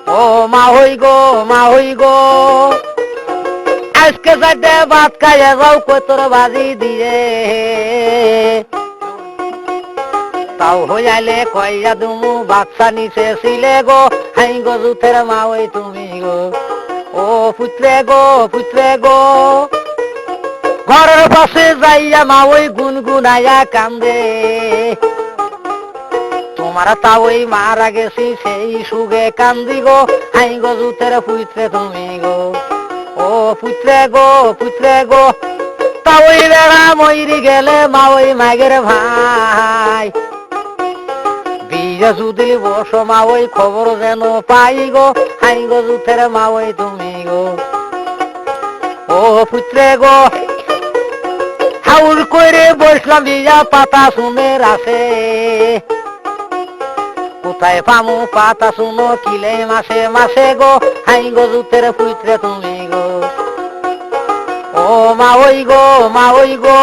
ও মা হই গো, মা হই গো, আজকে সাথে ভাত খাইয়া যাও কতর বাজি দিয়ে, তাও হইয়ালে কইয়া দুমু বাচ্চা নিচে ছিলে গো, হাই গো জুথের মা ওই তুমি গো, ও পুত্রে গো, পুত্রে গো, ঘরের পাশে যাইয়া মা ওই গুনগুনাইয়া কান্দে, তোমার তা ওই মারা গেছি সেই সুগে কান্দি গো, হাই গো জুথের পুত্রে তুমি গো, ও পুত্রে গো, পুত্রে গো, তা ওই বেড়া ময়রি গেলে মা ওই মাগের ভাই, বিয়ে যদি বস মা ওই খবর যেন পাই গো, হাই গো জুথের মা ওই তুমি গো, ও পুত্রে গো, হাউল করে বসলাম বিয়া পাতা শুনে রাসে, কোথায় পামু পাতা শুনো কিলে মাসে মাসে গো, হাই গো জুথের পুত্রে তুমি গো, ও মা ওই গো, মা ওই গো,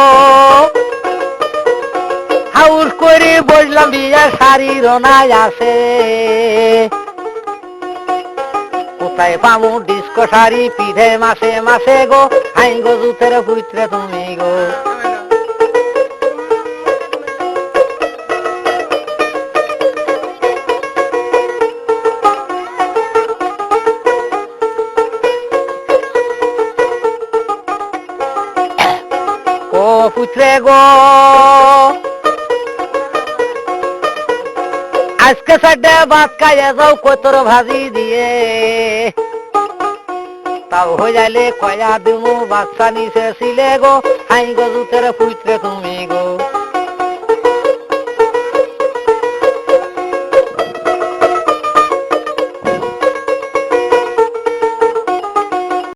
হাউস করে বসলাম বিয়া শাড়ি রনায় আছে, কোথায় পামু ডিস্কো শাড়ি পিঠে মাসে মাসে গো, হাই গো জুথের পুত্রে তুমি গো, ও পুত্রে গো, আজকে সাথে ভাত খাইয়া যাও কতর ভাজি দিয়ে, তাও হইয়ালে কয়া দিমু বাচ্চা নিচে ছিলে গো, হাই গো জুথের পুত্রে তুমি গো,